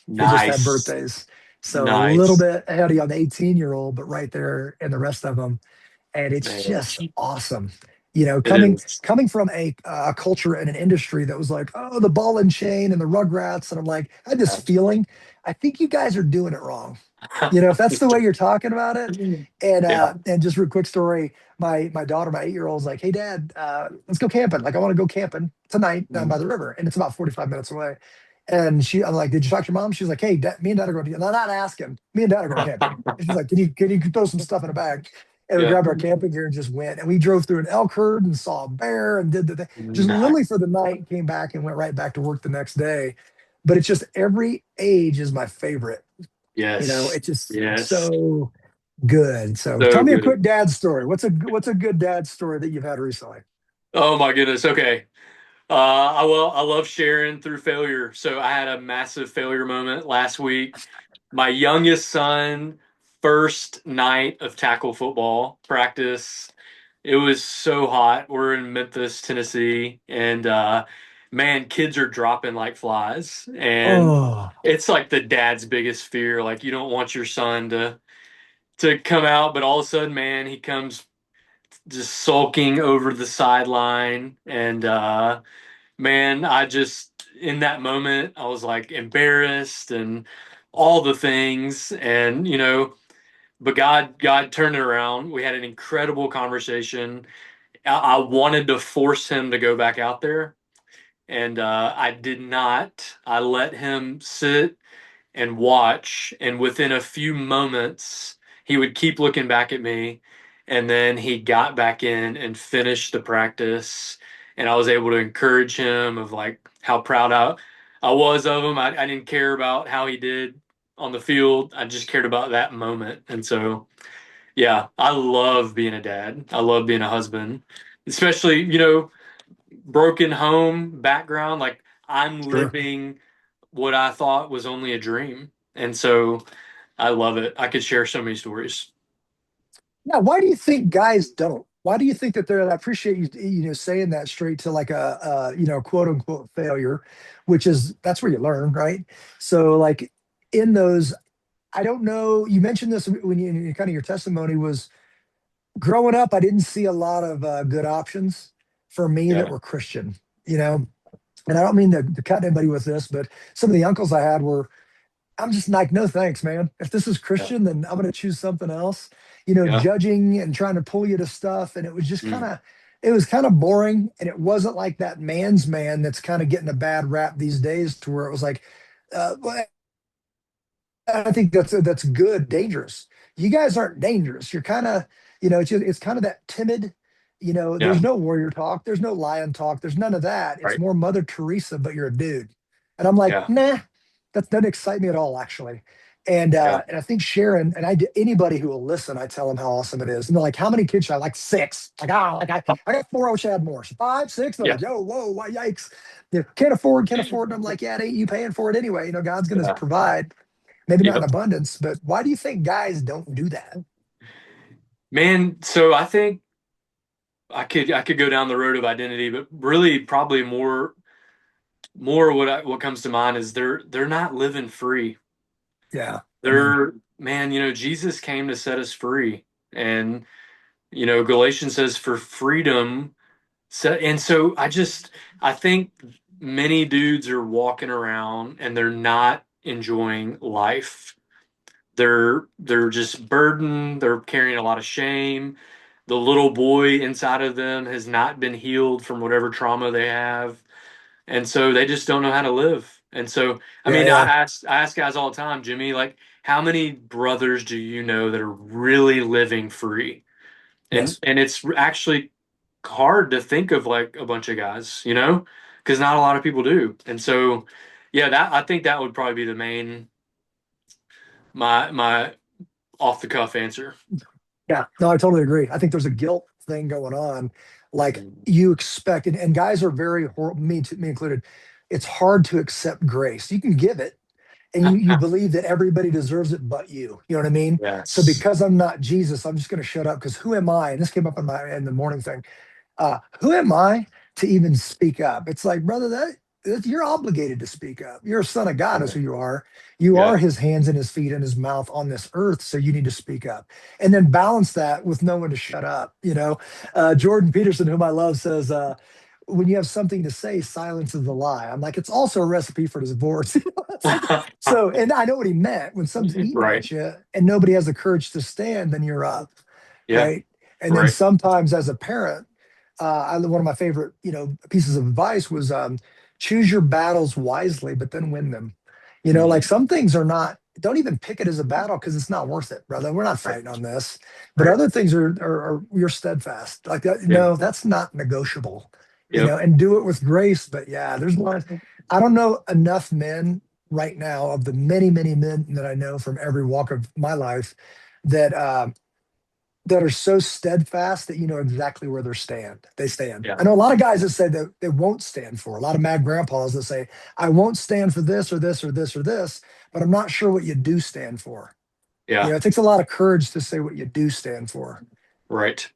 They just had Nice. birthdays. So a little Nice. bit ahead of you on the 18-year-old, but right there in the rest of them. And it's Man, just awesome. it Coming is. coming from a culture and an industry that was like, oh, the ball and chain and the Rugrats, and I'm like, I had this feeling. I think you guys are doing it wrong. If that's the way you're talking about it. And Yeah. just real quick story, my daughter, my 8-year-old, is like, hey dad, let's go camping. Like I want to go camping tonight down by Mhm. the river, and it's about 45 minutes away. And I'm like, did you talk to your mom? She's like, hey, me and dad are going to, not asking. Me and dad are going camping. And she's like, can you throw some stuff in a bag? And we Yeah. grabbed our camping gear and just went. And we drove through an elk herd and saw a bear and did the thing. Just Nice. literally for the night, came back and went right back to work the next day. But it's just every age is my favorite. Yes. It's just Yes. so good. So tell So me a good. quick dad story. What's a good dad story that you've had recently? Oh my goodness. Okay. I love sharing through failure. So I had a massive failure moment last week. My youngest son, first night of tackle football practice. It was so hot. We're in Memphis, Tennessee, and man, kids are dropping like flies. And Oh, it's like the dad's biggest fear. Like you don't want your son to come out, but all of a sudden, man, he comes just sulking over the sideline and man, I just in that moment I was like embarrassed and all the things and but God turned it around. We had an incredible conversation. I wanted to force him to go back out there and I did not. I let him sit and watch. And within a few moments, he would keep looking back at me. And then he got back in and finished the practice. And I was able to encourage him of like how proud I was of him. I didn't care about how he did on the field. I just cared about that moment. And so, yeah, I love being a dad. I love being a husband, especially, broken home background. Like I'm sure. living what I thought was only a dream. And so I love it. I could share so many stories. Yeah. Why do you think guys don't? Why do you think that they're? I appreciate you saying that straight to like a quote unquote failure, which is that's where you learn, right? So like in those, I don't know. You mentioned this when you kind of your testimony was growing up. I didn't see a lot of good options for me that Yeah. were Christian. You know, and I don't mean to cut anybody with this, but some of the uncles I had were, I'm just like, no thanks, man. If this is Yeah. Christian, then I'm going to choose something else. Yeah. Judging and trying to pull you to stuff. And it was just Mm. it was kind of boring. And it wasn't like that man's man that's kind of getting a bad rap these days to where it was like, well, I think that's good, dangerous. You guys aren't dangerous. You're kind of, it's kind of that timid, Yeah. there's no warrior talk, there's no lion talk, there's none of that. It's Right. more Mother Teresa, but you're a dude. And I'm like, Yeah. nah, that doesn't excite me at all, actually. Yeah. And I think Sharon and anybody who will listen, I tell them how awesome it is. And they're like, "How many kids should I have?" Like 6. Like, oh, like I got 4. I wish I had more. So 5, 6. They're Yeah. like, "Yo, whoa, why, yikes! Can't afford." And I'm like, "Yeah, it ain't you paying for it anyway. God's going to Yeah. provide. Maybe not in Yep. abundance, but why do you think guys don't do that?" Man, so I think I could go down the road of identity, but really probably more what comes to mind is they're not living free. Yeah, amen. They're man, Jesus came to set us free. And Galatians says for freedom. So I think many dudes are walking around and they're not enjoying life. They're just burdened, they're carrying a lot of shame. The little boy inside of them has not been healed from whatever trauma they have. And so they just don't know how to live. And so, I Yeah, mean, yeah, I ask guys all the time, Jimmy, like, how many brothers do you know that are really living free? And yes, and it's actually hard to think of like a bunch of guys, because not a lot of people do. And so, yeah, that I think that would probably be the main my off the cuff answer. yeah. No, I totally agree. I think there's a guilt thing going on. Like Mm. you expect, and guys are very me included. It's hard to accept grace. You can give it, and you believe that everybody deserves it but you. You know what I mean? So Yes. because I'm not Jesus, I'm just going to shut up because who am I? And this came up in the morning thing. Who am I to even speak up? It's like, brother, you're obligated to speak up. You're a son of God, is Yeah. who you are. You Yeah. are his hands and his feet and his mouth on this earth. So you need to speak up and then balance that with no one to shut up. Jordan Peterson, whom I love, says, when you have something to say, silence is a lie. I'm like, it's also a recipe for divorce. It's like, so, and I know what he meant. When someone's eating Right. at you and nobody has the courage to stand, then you're up, Yeah. right? And then Right. sometimes as a parent, one of my favorite, pieces of advice was choose your battles wisely, but then win them. Like Mhm. some things are not. Don't even pick it as a battle because it's not worth it, brother. We're not Right. fighting on this. But Right. other things are you're steadfast. Like that, Yeah. no, that's not negotiable. Yep. And do it with grace. But yeah, there's one. I don't know enough men right now of the many, many men that I know from every walk of my life that that are so steadfast that you know exactly where they stand. Yeah. I know a lot of guys that say that they won't stand for, a lot of mad grandpas that say, I won't stand for this or this or this or this, but I'm not sure what you do stand for. Yeah. It takes a lot of courage to say what you do stand for, Right.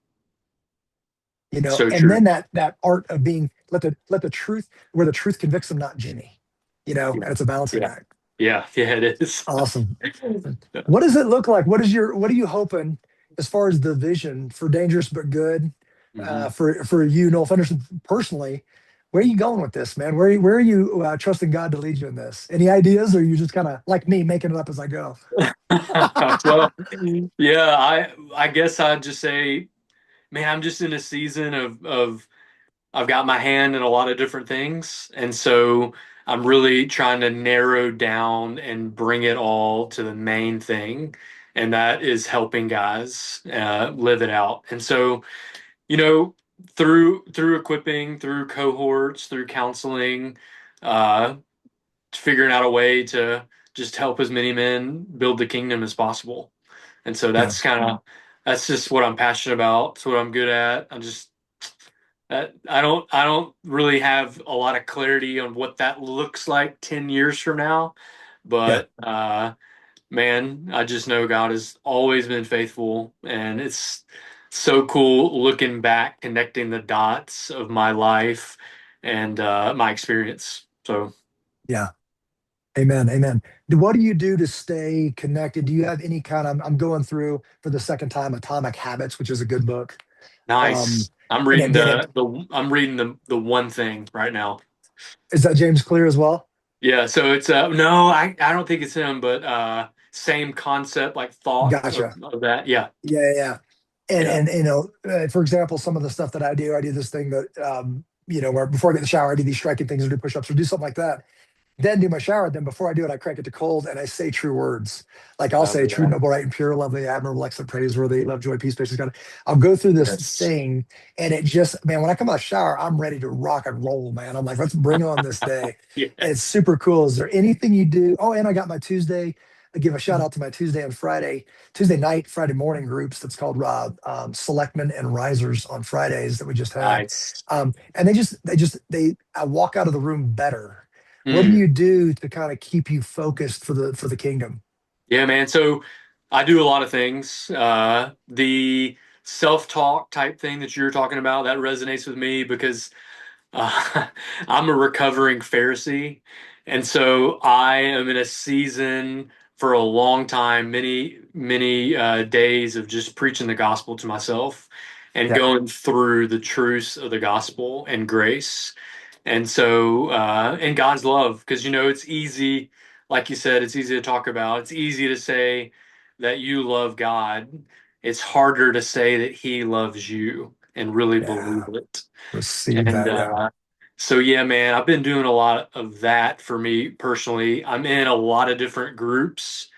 So and then true. that art of being, let the truth, where the truth convicts them, not Jimmy, Yeah. and it's a balancing Yeah. act. Yeah. Yeah. It is. Awesome. What does it look like? What are you hoping as far as the vision for Dangerous But Good, Mhm. for you, Noel Fenderson, personally? Where are you going with this, man? Where are you trusting God to lead you in this? Any ideas, or are you just kind of like me, making it up as I go? Well, yeah, I guess I'd just say, man, I'm just in a season of I've got my hand in a lot of different things, and so I'm really trying to narrow down and bring it all to the main thing, and that is helping guys live it out. And so, you know, through equipping, through cohorts, through counseling, uh, figuring out a way to just help as many men build the kingdom as possible. And so Yeah, that's just what I'm passionate about. It's what I'm good at. I'm just that I don't really have a lot of clarity on what that looks like 10 years from now, yeah, but man, I just know God has always been faithful, and it's so cool looking back, connecting the dots of my life and my experience. So yeah. Amen, amen. What do you do to stay connected? Do you have any kind of? I'm going through for the second time Atomic Habits, which is a good book. Um, nice. I'm and reading again, it the one thing right now. is that James Clear as well. Yeah, so it's no, I don't think it's him, but same concept, like thought Gotcha. of that. Yeah, Yeah, yeah. Yeah. And yeah, for example, some of the stuff that I do this thing that where before I get in the shower, I do these striking things or do push-ups or do something like that. Then do my shower. Then before I do it, I crank it to cold and I say true words. Like I'll say true, yeah. noble, right, and pure, lovely, admirable, excellent, praiseworthy, love, joy, peace, patience, God. I'll go through this Yes. thing and it just, man, when I come out of the shower, I'm ready to rock and roll, man. I'm like, let's bring on this day. And it's Yes. super cool. Is there anything you do? Oh, and I got my Tuesday give a shout out to my Tuesday night, Friday morning groups that's called Selectmen and Risers on Fridays that we just had. Nice. And I walk out of the room better. What do Mm. you do to kind of keep you focused for the kingdom? Yeah, man. So I do a lot of things. The self-talk type thing that you're talking about, that resonates with me because I'm a recovering Pharisee. And so I am in a season for a long time, many days of just preaching the gospel to myself and Yeah, going through the truths of the gospel and grace. And so, and God's love, because, it's easy, like you said, it's easy to talk about. It's easy to say that you love God. It's harder to say that He loves you and really believe yeah, it. receive And that. Yeah, so, yeah, man, I've been doing a lot of that for me personally. I'm in a lot of different groups,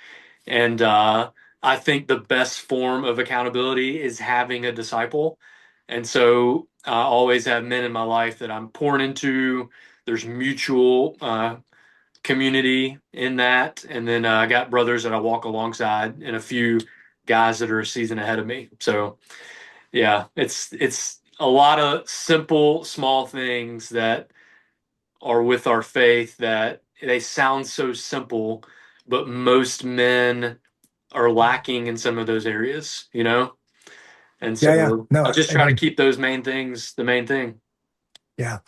and I think the best form of accountability is having a disciple. And so I always have men in my life that I'm pouring into. There's mutual community in that. And then I got brothers that I walk alongside and a few guys that are a season ahead of me. So, yeah, it's a lot of simple, small things that are with our faith that they sound so simple, but most men are lacking in some of those areas. And yeah, yeah. so I No, just try to amen. keep those main things the main thing. Yeah,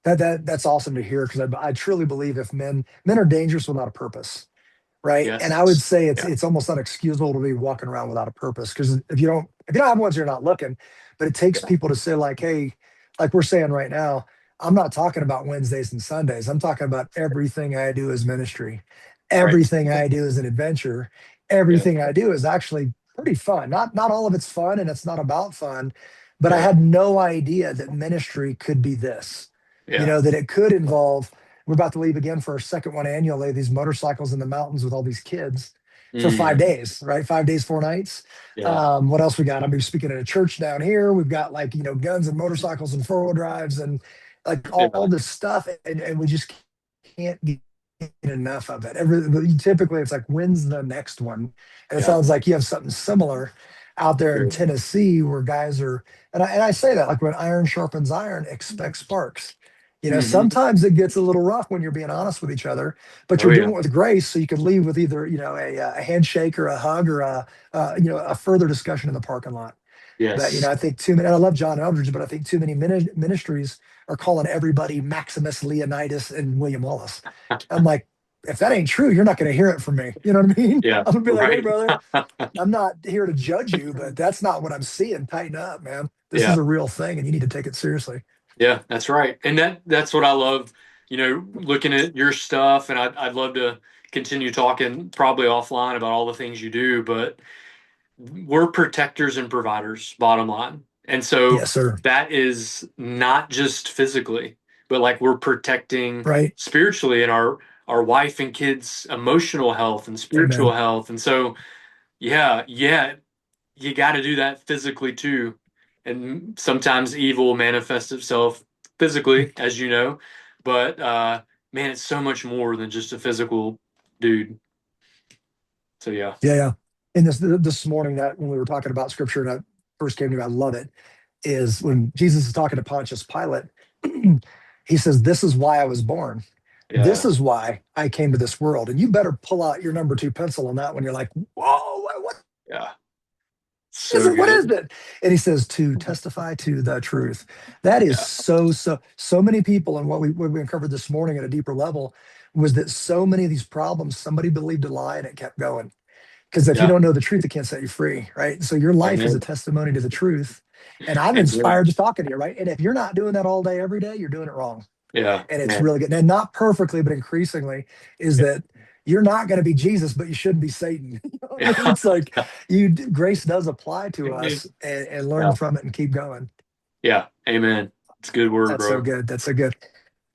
that's awesome to hear because I truly believe if men are dangerous without a purpose, right? And I would Yes. say it's Yeah. it's almost unexcusable to be walking around without a purpose because if you don't have ones, you're not looking. But it takes Yeah. people to say like, hey, like we're saying right now, I'm not talking about Wednesdays and Sundays. I'm talking about everything I do is ministry, Right. everything I do is an adventure, Yeah. everything I do is actually pretty fun. Not all of it's fun, and it's not about fun. But I Yeah. had no idea that ministry could be this. Yeah. That it could involve we're about to leave again for our second one annually, these motorcycles in the mountains with all these kids for five Mm. days, right? 5 days, 4 nights. Yeah. What else we got? I'm speaking at a church down here. We've got like, guns and motorcycles and four-wheel drives and like all Yeah. this stuff. And we just can't get enough of it. Typically it's like, when's the next one? And it Yeah. sounds like you have something similar out there in Sure. Tennessee where guys are, and I say that like when iron sharpens iron, expect sparks. Hmm. Sometimes it gets a little rough when you're being honest with each other, but Oh you're doing yeah. it with grace, so you can leave with either a handshake or a hug or a further discussion in the parking lot. But Yes. I think too many. And I love John Eldridge, but I think too many ministries are calling everybody Maximus Leonidas and William Wallace. I'm like, if that ain't true, you're not going to hear it from me. You know what I mean? Yeah. I'm gonna be like, hey, Right. brother, I'm not here to judge you, but that's not what I'm seeing. Tighten up, man. This is Yeah. a real thing, and you need to take it seriously. Yeah, that's right. And that's what I love, looking at your stuff, and I'd love to continue talking probably offline about all the things you do, but we're protectors and providers, bottom line. And so Yes, sir. that is not just physically, but like we're protecting Right. spiritually and our wife and kids' emotional health and spiritual Amen. health. And so yeah, you got to do that physically too. And sometimes evil manifests itself physically, as you know, but man, it's so much more than just a physical dude. So yeah. Yeah, yeah. And this morning, that when we were talking about scripture, and that first came to me, I love it, is when Jesus is talking to Pontius Pilate, he says, "This is why I was born. This Yeah. is why I came to this world." And you better pull out your number two pencil on that one. You're like, whoa, what Yeah. is So it? What is good. it? And he says, to testify to the truth. That is Yeah. so many people. And what we uncovered this morning at a deeper level was that so many of these problems, somebody believed a lie and it kept going. Because if you Yeah. don't know the truth, it can't set you free, right? So your life is a Amen. testimony to the truth. And I'm Amen. inspired just talking to you, right? And if you're not doing that all day, every day, you're doing it wrong. Yeah. And it's Man. really good. And not perfectly, but increasingly, is Yeah. that you're not going to be Jesus, but you shouldn't be Satan. You know what I mean? Yeah. It's like grace does apply to us and learn Yeah. from it and keep going. Yeah. Amen. It's a good word, That's so bro. good. That's so good.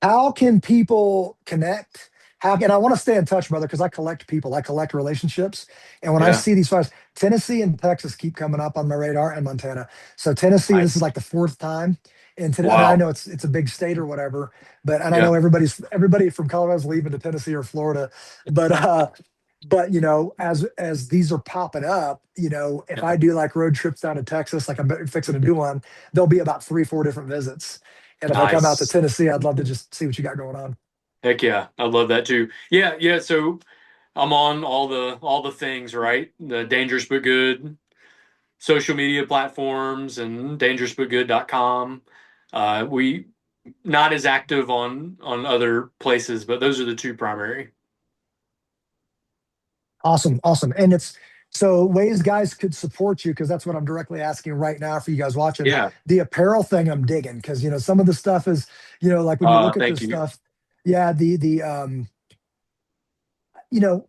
How can people connect? How can I want to stay in touch, brother? Because I collect people, I collect relationships, and when I Yeah. see these fires, Tennessee and Texas keep coming up on my radar, and Montana. So Tennessee, this is Nice. like the fourth time, and today, and I Wow. know it's a big state or whatever, but and I Yeah. know everybody from Colorado's leaving to Tennessee or Florida, but But as these are popping up, if I do like road trips down to Texas, like I'm fixing to do one, there'll be about 3, 4 different visits. And if I come out to Nice. Tennessee, I'd love to just see what you got going on. Heck yeah. I love that too. Yeah, yeah. So I'm on all the things, right? The Dangerous But Good social media platforms and dangerousbutgood.com. We not as active on other places, but those are the two primary. Awesome, awesome. And it's so ways guys could support you, because that's what I'm directly asking right now for you guys watching. Yeah. The apparel thing I'm digging, because some of the stuff is, like when you look at Thank this you. stuff, yeah, the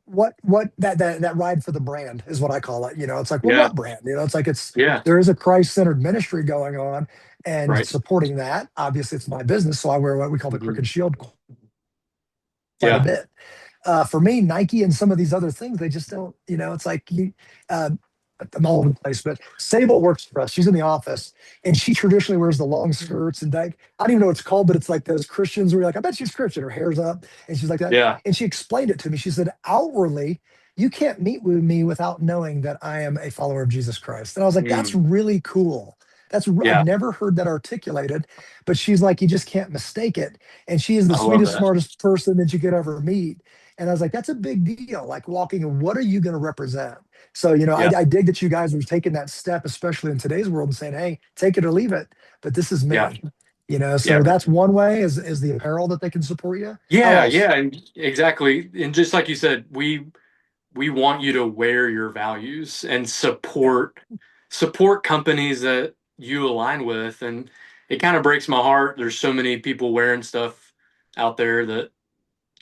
what that ride for the brand is what I call it. It's like, well, Yeah. what brand? It's like Yeah. there is a Christ-centered ministry going on, and Right. supporting that. Obviously, it's my business, so I wear what we call the Mhm. crooked shield quite a Yeah. bit. For me, Nike and some of these other things, they just don't. It's like uh, I'm all over the place. But Sable works for us. She's in the office, and she traditionally wears the long skirts and like I don't even know what it's called, but it's like those Christians where you're like, I bet she's Christian. Her hair's up, and she's like that. Yeah. And she explained it to me. She said, outwardly, you can't meet with me without knowing that I am a follower of Jesus Christ. And I was like, that's Mm. really cool. I've Yeah. never heard that articulated, but she's like, you just can't mistake it. And she is the I love sweetest, that. smartest person that you could ever meet. And I was like, that's a big deal. Like walking, and what are you going to represent? So, Yeah. I dig that you guys were taking that step, especially in today's world, and saying, hey, take it or leave it. But this is Yeah. me. Yeah. So that's one way is the apparel that they can support you. How Yeah. else? Yeah. And exactly. And just like you said, we want you to wear your values and Yeah. support companies that you align with. And it kind of breaks my heart. There's so many people wearing stuff out there that,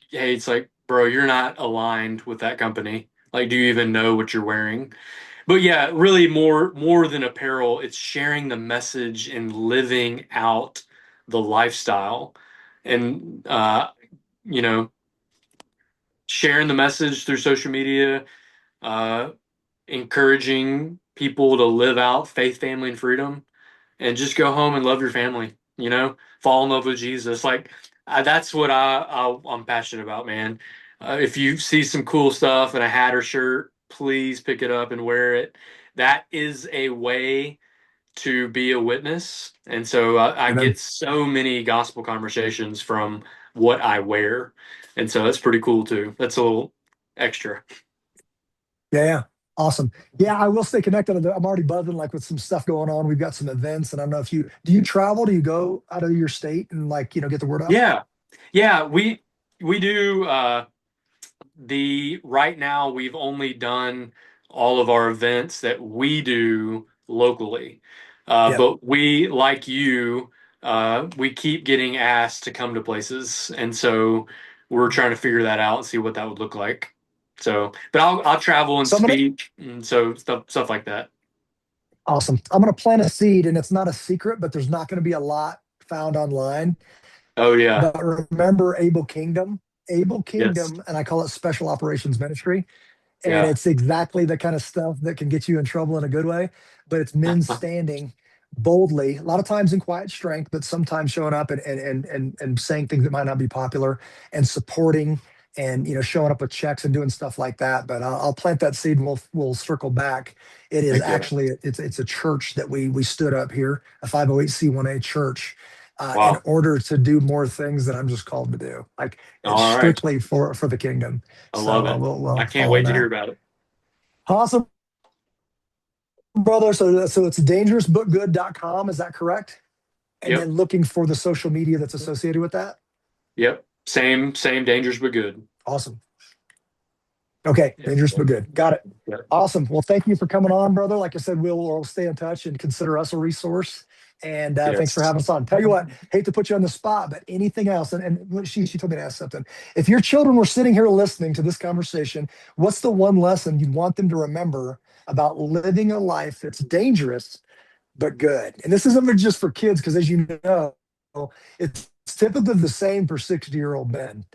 hey, it's like, bro, you're not aligned with that company. Like, do you even know what you're wearing? But yeah, really more than apparel, it's sharing the message and living out the lifestyle. And you know, sharing the message through social media, uh, encouraging people to live out faith, family, and freedom, and just go home and love your family. Fall in love with Jesus. Like that's what I'm passionate about, man. If you see some cool stuff in a hat or shirt, please pick it up and wear it. That is a way to be a witness, and so I Amen. get so many gospel conversations from what I wear, and so that's pretty cool too. That's a little extra. Yeah, yeah. Awesome. Yeah, I will stay connected. I'm already buzzing like with some stuff going on. We've got some events, and I don't know if you travel? Do you go out of your state and like, get the word out? Yeah, yeah, we do. The right now we've only done all of our events that we do locally, Yeah. but we like you. We keep getting asked to come to places, and so we're trying to figure that out and see what that would look like. So, but I'll travel and So I'm gonna speak, and so stuff like that. awesome. I'm gonna plant a seed, and it's not a secret, but there's not gonna be a lot found online. Oh yeah, But remember Able Kingdom? Able yes, Kingdom, and I call it Special Operations Ministry. And yeah, it's exactly the kind of stuff that can get you in trouble in a good way. But it's men standing boldly, a lot of times in quiet strength, but sometimes showing up and saying things that might not be popular, and supporting, and showing up with checks and doing stuff like that. But I'll plant that seed, and we'll circle back. It is heck yeah, actually it's a church that we stood up here, a 508c1a church, in wow, order to do more things that I'm just called to do. Like, it's all right, strictly for the kingdom. I So love it. I we'll can't follow wait to hear that. about it. Awesome, brother. So it's dangerousbutgood.com. Is that correct? And Yep, then looking for the social media that's associated with that. yep, same, dangerous but good. Awesome. Okay. Yep, Dangerous but good. Got it. yep, Awesome. Well, thank you for coming on, brother. Like I said, we'll stay in touch and consider us a resource. And thanks for yes. having us on. Tell you what, hate to put you on the spot, but anything else? And she told me to ask something. If your children were sitting here listening to this conversation, what's the one lesson you'd want them to remember about living a life that's dangerous but good? And this isn't just for kids, because as you know, it's typically the same for 60-year-old men,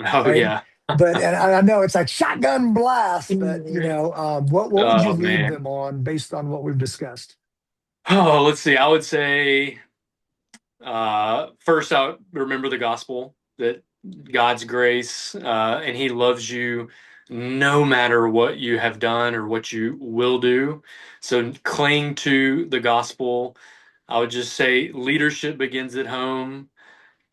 Oh right? yeah. But and I know it's like shotgun blast, but what would you Oh leave man. them on based on what we've discussed? Oh, let's see. I would say first out remember the gospel that God's grace and he loves you no matter what you have done or what you will do. So cling to the gospel. I would just say leadership begins at home.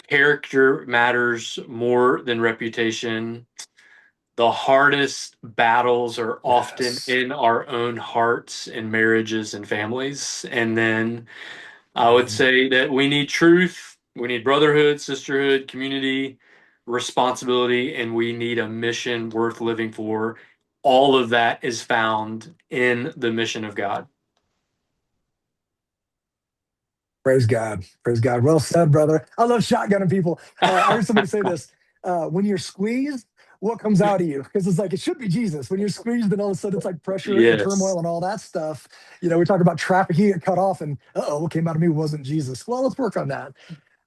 Character matters more than reputation. The hardest battles are often Yes. in our own hearts and marriages and families. And then I would Mhm. say that we need truth, we need brotherhood, sisterhood, community, responsibility, and we need a mission worth living for. All of that is found in the mission of God. Praise God. Praise God. Well said, brother. I love shotgunning people. I heard somebody say this. When you're squeezed, what comes out of you? Because it's like, it should be Jesus. When you're squeezed, and all of a sudden it's like pressure and Yes. turmoil and all that stuff. We talk about traffic, you get cut off, and what came out of me wasn't Jesus. Well, let's work on that.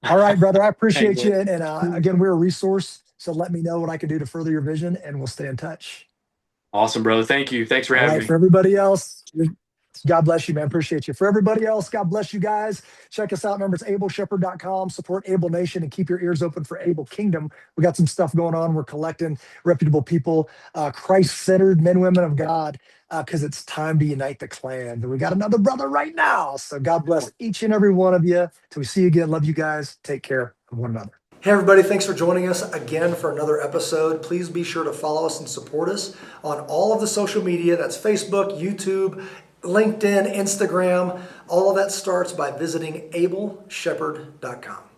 All right, brother. I appreciate you. Amen. And again, we're a resource. So let me know what I can do to further your vision, and we'll stay in touch. Awesome, brother. Thank you. Thanks for All having right. me. For everybody else, God bless you, man. Appreciate you. For everybody else, God bless you guys. Check us out. Remember, it's ableshepherd.com. Support Able Nation and keep your ears open for Able Kingdom. We got some stuff going on. We're collecting reputable people, Christ-centered men, women of God, because it's time to unite the clan. And we got another brother right now. So God bless each and every one of you. Till we see you again. Love you guys. Take care of one another. Hey, everybody. Thanks for joining us again for another episode. Please be sure to follow us and support us on all of the social media. That's Facebook, YouTube, LinkedIn, Instagram. All of that starts by visiting ableshepherd.com.